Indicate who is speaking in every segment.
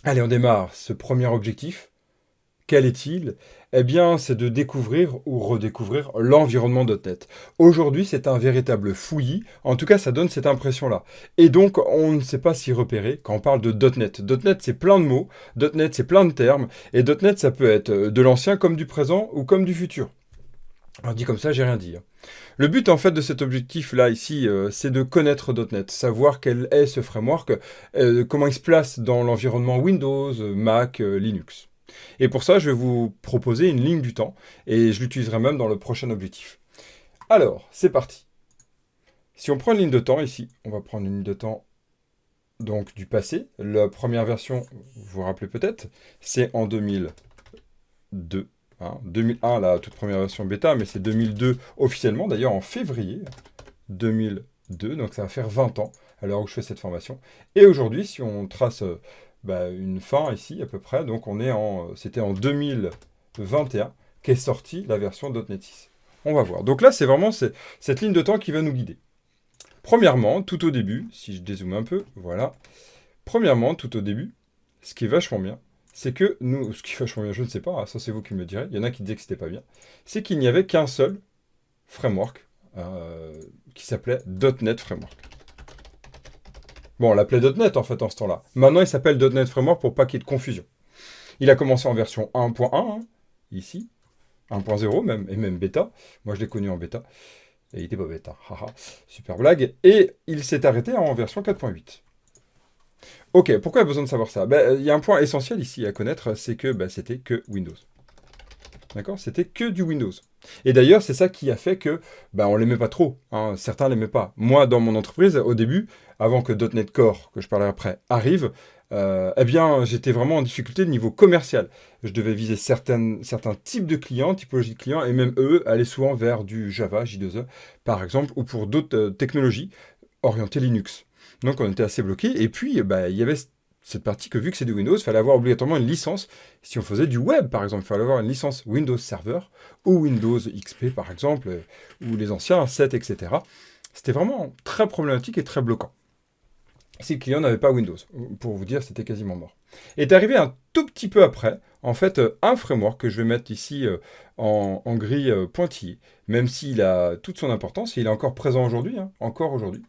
Speaker 1: Allez, on démarre. Ce premier objectif, quel est-il? Eh bien, c'est de découvrir ou redécouvrir l'environnement .NET. Aujourd'hui, c'est un véritable fouillis. En tout cas, ça donne cette impression-là. Et donc, on ne sait pas s'y repérer quand on parle de .NET. .NET, c'est plein de mots. .NET, c'est plein de termes. Et .NET, ça peut être de l'ancien comme du présent ou comme du futur. Alors, dit comme ça, j'ai rien dit, hein. Le but, en fait, de cet objectif-là, ici, c'est de connaître .NET, savoir quel est ce framework, comment il se place dans l'environnement Windows, Mac, Linux. Et pour ça, je vais vous proposer une ligne du temps, et je l'utiliserai même dans le prochain objectif. Alors, c'est parti. Si on prend une ligne de temps ici, on va prendre une ligne de temps donc du passé. La première version, vous vous rappelez peut-être, c'est en 2002. Hein. 2001, la toute première version bêta, mais c'est 2002 officiellement, d'ailleurs en février 2002, donc ça va faire 20 ans à l'heure où je fais cette formation. Et aujourd'hui, si on trace une fin ici à peu près, donc c'était en 2021 qu'est sortie la version .NET 6. On va voir. Donc là, c'est vraiment cette ligne de temps qui va nous guider. Premièrement, tout au début, si je dézoome un peu, voilà. Premièrement, tout au début, ce qui est vachement bien, c'est que nous, ce qui est vachement bien, je ne sais pas, ça c'est vous qui me le direz, il y en a qui disaient que c'était pas bien, c'est qu'il n'y avait qu'un seul framework qui s'appelait .NET Framework. Bon, on l'appelait .NET en fait en ce temps-là. Maintenant, il s'appelle .NET Framework pour pas qu'il y ait de confusion. Il a commencé en version 1.1, hein, ici, 1.0 même, et même bêta. Moi, je l'ai connu en bêta. Et il était pas bêta, haha, super blague. Et il s'est arrêté en version 4.8. Ok, pourquoi il y a besoin de savoir ça? Il y a un point essentiel ici à connaître, c'est que c'était que Windows. D'accord? C'était que du Windows. Et d'ailleurs, c'est ça qui a fait que on l'aimait pas trop, hein. Certains l'aimaient pas. Moi, dans mon entreprise, au début, avant que .NET Core, que je parlerai après, arrive, j'étais vraiment en difficulté de niveau commercial. Je devais viser certains types de clients, typologies de clients, et même eux allaient souvent vers du Java, J2E, par exemple, ou pour d'autres technologies orientées Linux. Donc on était assez bloqué. Et puis, il y avait cette partie que vu que c'est du Windows, il fallait avoir obligatoirement une licence. Si on faisait du web, par exemple, il fallait avoir une licence Windows Server ou Windows XP, par exemple, ou les anciens 7, etc. C'était vraiment très problématique et très bloquant. Si le client n'avait pas Windows, pour vous dire, c'était quasiment mort. Est arrivé un tout petit peu après, en fait, un framework que je vais mettre ici en gris pointillé, même s'il a toute son importance, et il est encore présent aujourd'hui, hein, encore aujourd'hui.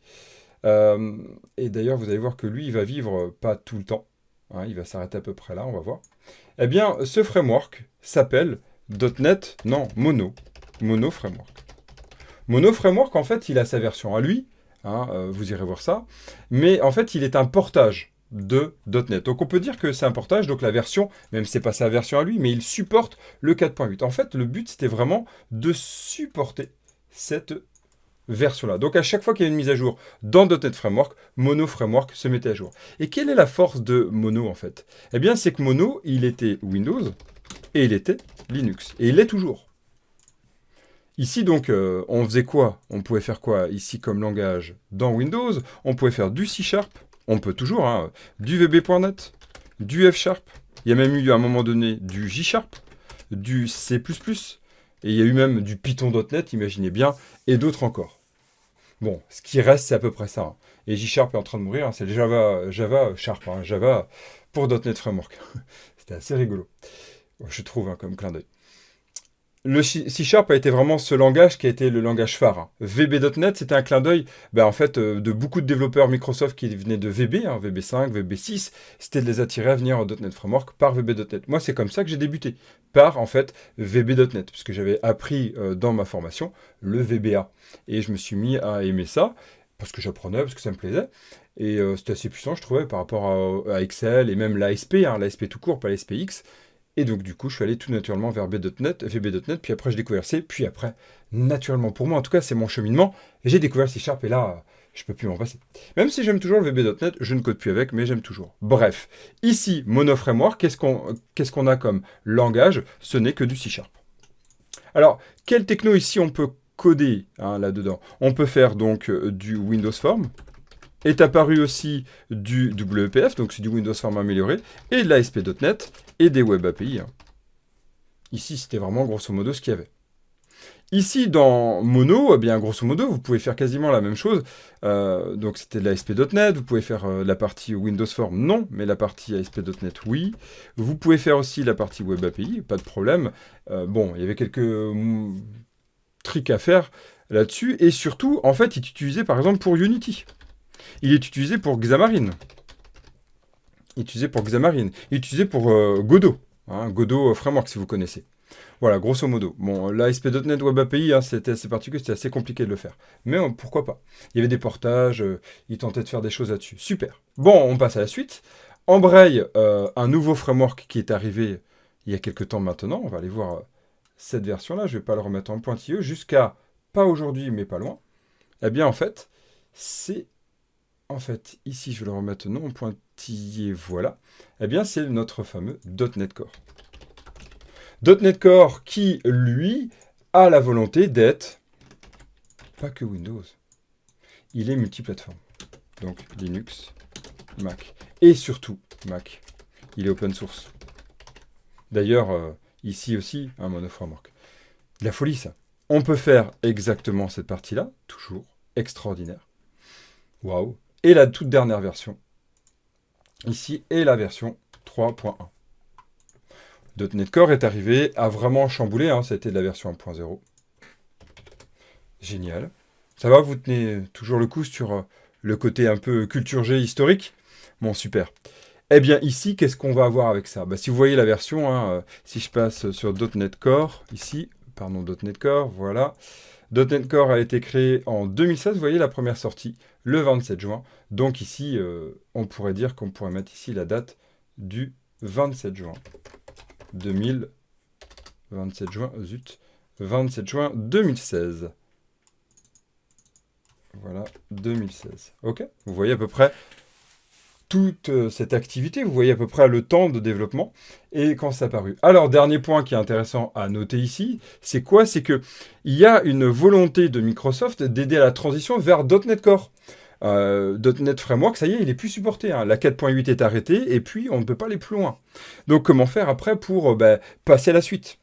Speaker 1: Et d'ailleurs, vous allez voir que lui, il va vivre pas tout le temps, hein, il va s'arrêter à peu près là, on va voir. Eh bien, ce framework s'appelle .NET, non, Mono Framework. Mono Framework, en fait, il a sa version à lui, hein, vous irez voir ça, mais en fait, il est un portage de .NET. Donc on peut dire que c'est un portage, donc la version, même si c'est pas sa version à lui, mais il supporte le 4.8. En fait, le but, c'était vraiment de supporter cette version-là. Donc à chaque fois qu'il y a une mise à jour dans .NET Framework, Mono Framework se mettait à jour. Et quelle est la force de Mono, en fait? Eh bien, c'est que Mono, il était Windows et il était Linux. Et il l'est toujours. Ici, donc, on faisait quoi? On pouvait faire quoi ici comme langage dans Windows? On pouvait faire du C#, on peut toujours, hein, du VB.NET, du F#. Il y a même eu à un moment donné du J#, du C++, et il y a eu même du Python.NET, imaginez bien, et d'autres encore. Bon, ce qui reste, c'est à peu près ça, hein. Et J# est en train de mourir, hein, c'est le Java Sharp, hein, Java pour .NET Framework. C'était assez rigolo, je trouve, hein, comme clin d'œil. Le C# a été vraiment ce langage qui a été le langage phare, hein. VB.NET, c'était un clin d'œil de beaucoup de développeurs Microsoft qui venaient de VB, hein, VB5, VB6, c'était de les attirer à venir en .NET Framework par VB.NET. Moi, c'est comme ça que j'ai débuté, par en fait VB.NET, puisque j'avais appris dans ma formation le VBA. Et je me suis mis à aimer ça, parce que j'apprenais, parce que ça me plaisait. Et c'était assez puissant, je trouvais, par rapport à Excel et même l'ASP, hein, l'ASP tout court, pas l'ASPX. Et donc, du coup, je suis allé tout naturellement vers VB.NET, puis après, j'ai découvert C, puis après, naturellement, pour moi, en tout cas, c'est mon cheminement, et j'ai découvert C#, et là, je peux plus m'en passer. Même si j'aime toujours le VB.NET, je ne code plus avec, mais j'aime toujours. Bref, ici, Mono Framework, qu'est-ce qu'on a comme langage? Ce n'est que du C#. Alors, quelle techno ici on peut coder, hein, là-dedans? On peut faire donc du Windows Form, est apparu aussi du WPF, donc c'est du Windows Form amélioré, et de l'ASP.NET, et des Web API, hein. Ici, c'était vraiment grosso modo ce qu'il y avait. Ici, dans Mono, eh bien, grosso modo, vous pouvez faire quasiment la même chose. Donc, c'était de la ASP.NET. Vous pouvez faire la partie Windows Form, non, mais la partie ASP.NET, oui. Vous pouvez faire aussi la partie Web API, pas de problème. Bon, il y avait quelques tricks à faire là-dessus. Et surtout, en fait, il est utilisé, par exemple, pour Unity. Il est utilisé pour Xamarin. Il est utilisé pour Xamarin. Il est utilisé pour Godot. Godot Framework, si vous connaissez. Voilà, grosso modo. Bon, l'ASP.NET Web API, c'était assez particulier, c'était assez compliqué de le faire. Mais pourquoi pas. Il y avait des portages, ils tentaient de faire des choses là-dessus. Super. Bon, on passe à la suite. Embraille, un nouveau framework qui est arrivé il y a quelques temps maintenant. On va aller voir cette version-là. Je ne vais pas le remettre en pointilleux jusqu'à, pas aujourd'hui, mais pas loin. Eh bien, en fait, c'est... En fait, ici, je vais le remettre non en pointillé, voilà. Eh bien, c'est notre fameux .NET Core. .NET Core qui, lui, a la volonté d'être pas que Windows. Il est multiplateforme. Donc Linux, Mac. Et surtout Mac. Il est open source. D'ailleurs, ici aussi, un monoframework. De la folie, ça. On peut faire exactement cette partie-là, toujours. Extraordinaire. Waouh. Et la toute dernière version, ici, est la version 3.1. .NET Core est arrivé à vraiment chambouler, ça a été de la version 1.0. Génial. Ça va, vous tenez toujours le coup sur le côté un peu culture G historique? Bon, super. Eh bien, ici, qu'est-ce qu'on va avoir avec ça? Si vous voyez la version, si je passe sur .NET Core, ici, pardon, .NET Core, voilà. .NET Core a été créé en 2016, vous voyez la première sortie, le 27 juin. Donc ici, on pourrait dire qu'on pourrait mettre ici la date du 27 juin 2000. 27 juin, zut. 27 juin 2016. Voilà, 2016. Ok. Vous voyez à peu près toute cette activité, vous voyez à peu près le temps de développement et quand ça a apparu. Alors, dernier point qui est intéressant à noter ici, c'est quoi? C'est qu'il y a une volonté de Microsoft d'aider à la transition vers .NET Core. .NET Framework, ça y est, il est plus supporté. La 4.8 est arrêtée et puis on ne peut pas aller plus loin. Donc, comment faire après pour passer à la suite?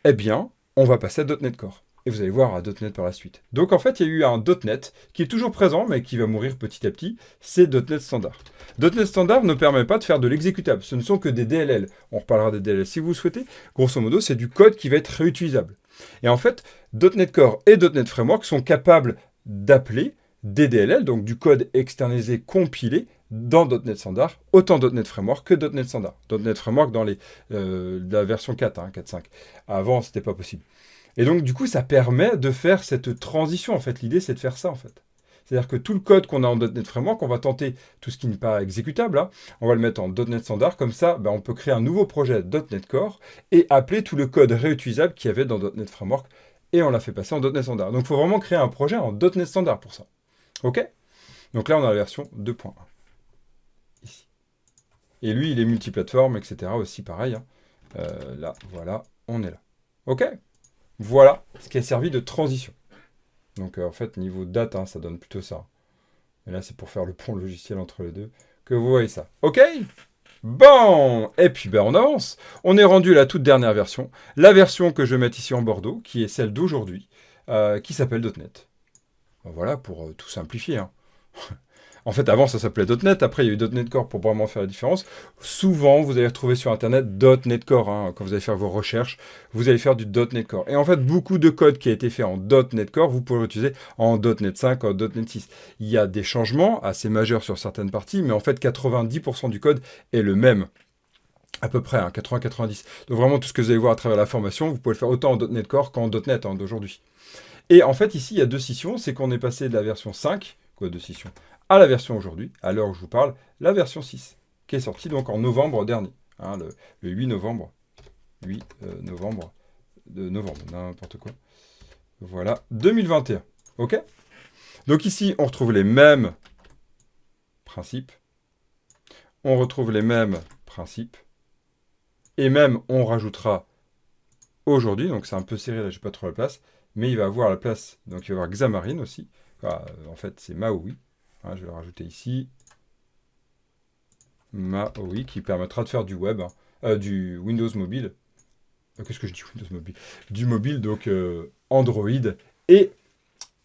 Speaker 1: Eh bien, on va passer à .NET Core. Et vous allez voir à .NET par la suite. Donc en fait, il y a eu un .NET qui est toujours présent, mais qui va mourir petit à petit. C'est .NET Standard. .NET Standard ne permet pas de faire de l'exécutable. Ce ne sont que des DLL. On reparlera des DLL si vous le souhaitez. Grosso modo, c'est du code qui va être réutilisable. Et en fait, .NET Core et .NET Framework sont capables d'appeler des DLL, donc du code externalisé compilé, dans .NET Standard, autant .NET Framework que .NET Standard. .NET Framework dans la version 4, 4.5. Avant, ce n'était pas possible. Et donc, du coup, ça permet de faire cette transition. En fait, l'idée, c'est de faire ça, en fait. C'est-à-dire que tout le code qu'on a en .NET Framework, on va tenter tout ce qui n'est pas exécutable, on va le mettre en .NET Standard. Comme ça, on peut créer un nouveau projet .NET Core et appeler tout le code réutilisable qu'il y avait dans .NET Framework. Et on l'a fait passer en .NET Standard. Donc, il faut vraiment créer un projet en .NET Standard pour ça. OK? Donc là, on a la version 2.1. Ici. Et lui, il est multiplateforme, etc. aussi, pareil. Là, voilà, on est là. OK? Voilà ce qui a servi de transition. Donc en fait, niveau date, ça donne plutôt ça. Et là, c'est pour faire le pont logiciel entre les deux que vous voyez ça. OK? Bon! Et puis, on avance. On est rendu à la toute dernière version. La version que je vais mettre ici en Bordeaux, qui est celle d'aujourd'hui, qui s'appelle .NET. Voilà, pour tout simplifier. En fait, avant, ça s'appelait .NET. Après, il y a eu .NET Core pour vraiment faire la différence. Souvent, vous allez retrouver sur Internet .NET Core. Quand vous allez faire vos recherches, vous allez faire du .NET Core. Et en fait, beaucoup de code qui a été fait en .NET Core, vous pouvez l'utiliser en .NET 5, en .NET 6. Il y a des changements assez majeurs sur certaines parties, mais en fait, 90% du code est le même. À peu près, 80-90. Donc vraiment, tout ce que vous allez voir à travers la formation, vous pouvez le faire autant en .NET Core qu'en .NET d'aujourd'hui. Et en fait, ici, il y a deux scissions. C'est qu'on est passé de la version 5, deux scissions, à la version aujourd'hui, à l'heure où je vous parle, la version 6, qui est sortie donc en novembre dernier, le 8 novembre. 8 novembre, n'importe quoi. Voilà, 2021. OK? Donc ici, on retrouve les mêmes principes. On retrouve les mêmes principes. Et même, on rajoutera aujourd'hui, donc c'est un peu serré, là, j'ai pas trop la place, mais il va avoir la place, donc il va avoir Xamarin aussi. En fait, c'est Maui. Je vais le rajouter ici. Maui, qui permettra de faire du web, du Windows mobile. Qu'est-ce que je dis Windows Mobile? Du mobile, donc Android et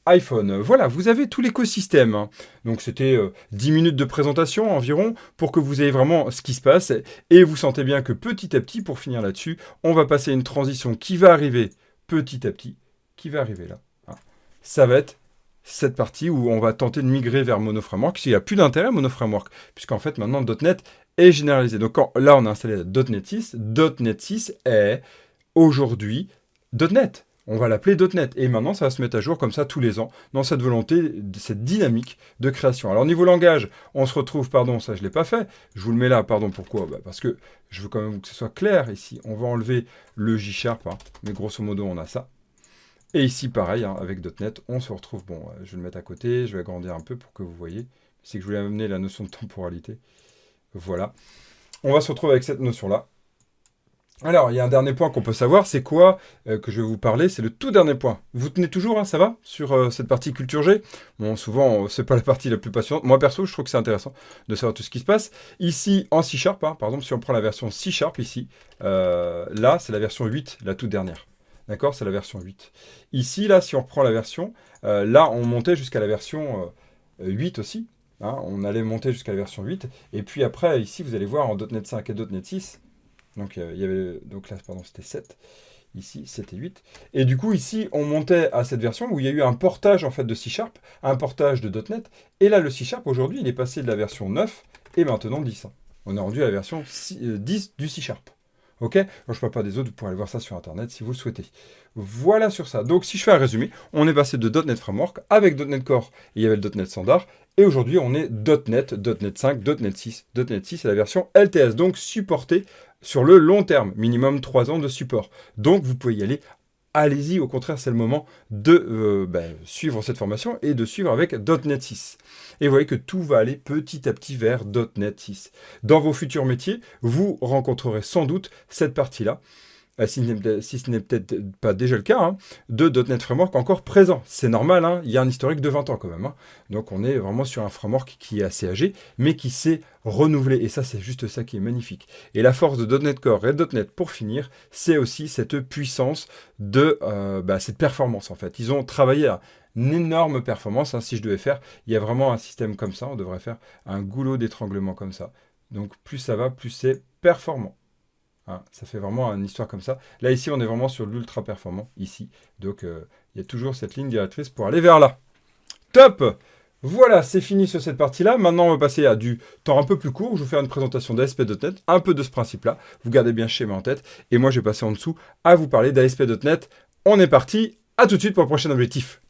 Speaker 1: iPhone. Voilà, vous avez tout l'écosystème, hein. Donc c'était 10 minutes de présentation environ pour que vous ayez vraiment ce qui se passe. Et vous sentez bien que petit à petit, pour finir là-dessus, on va passer à une transition qui va arriver petit à petit, qui va arriver là. Hein. Ça va être cette partie où on va tenter de migrer vers Mono Framework. Il n'y a plus d'intérêt Mono Framework, puisqu'en fait maintenant .NET est généralisé. Donc là, on a installé .NET 6. .NET 6 est aujourd'hui .NET. On va l'appeler .NET. Et maintenant, ça va se mettre à jour comme ça tous les ans, dans cette volonté, cette dynamique de création. Alors, niveau langage, on se retrouve, pardon, ça je ne l'ai pas fait. Je vous le mets là, pardon, pourquoi? Parce que je veux quand même que ce soit clair ici. On va enlever le J#, hein, mais grosso modo, on a ça. Et ici, pareil, hein, avec .NET, on se retrouve, bon, je vais le mettre à côté, je vais agrandir un peu pour que vous voyez. C'est que je voulais amener la notion de temporalité. Voilà. On va se retrouver avec cette notion-là. Alors, il y a un dernier point qu'on peut savoir, c'est quoi que je vais vous parler, c'est le tout dernier point. Vous tenez toujours, hein, ça va, sur cette partie culture G? Bon, souvent, c'est pas la partie la plus passionnante. Moi, perso, je trouve que c'est intéressant de savoir tout ce qui se passe. Ici, en C#, hein, par exemple, si on prend la version C#, ici, là, c'est la version 8, la toute dernière. D'accord? C'est la version 8. Ici, là, si on reprend la version, là, on montait jusqu'à la version 8 aussi. Hein, on allait monter jusqu'à la version 8. Et puis après, ici, vous allez voir en .NET 5 et .NET 6, donc, il y avait, donc là, pardon, c'était 7. Ici, c'était 8. Et du coup, ici, on montait à cette version où il y a eu un portage en fait de C#, un portage de .NET. Et là, le C# aujourd'hui, il est passé de la version 9 et maintenant 10. On est rendu à la version 10 du C#. Ok? Moi, je ne parle pas des autres, vous pourrez aller voir ça sur Internet si vous le souhaitez. Voilà sur ça. Donc, si je fais un résumé, on est passé de .NET Framework avec .NET Core, et il y avait le .NET Standard. Et aujourd'hui, on est .NET, .NET 5, .NET 6. .NET 6 est la version LTS, donc supportée sur le long terme, minimum 3 ans de support. Donc, vous pouvez y aller. Allez-y, au contraire, c'est le moment de suivre cette formation et de suivre avec .NET 6. Et vous voyez que tout va aller petit à petit vers .NET 6. Dans vos futurs métiers, vous rencontrerez sans doute cette partie-là, si ce n'est peut-être pas déjà le cas, hein, de .NET Framework encore présent. C'est normal, hein, il y a un historique de 20 ans quand même. Hein. Donc on est vraiment sur un framework qui est assez âgé, mais qui s'est renouvelé. Et ça, c'est juste ça qui est magnifique. Et la force de .NET Core et .NET, pour finir, c'est aussi cette puissance de cette performance, en fait. Ils ont travaillé à une énorme performance. Hein, si je devais faire, il y a vraiment un système comme ça. On devrait faire un goulot d'étranglement comme ça. Donc plus ça va, plus c'est performant. Hein, ça fait vraiment une histoire comme ça. Là, ici, on est vraiment sur l'ultra performant, ici. Donc, il y a toujours cette ligne directrice pour aller vers là. Top! Voilà, c'est fini sur cette partie-là. Maintenant, on va passer à du temps un peu plus court. Je vais vous faire une présentation d'ASP.NET, un peu de ce principe-là. Vous gardez bien le schéma en tête. Et moi, je vais passer en dessous à vous parler d'ASP.NET. On est parti. À tout de suite pour le prochain objectif.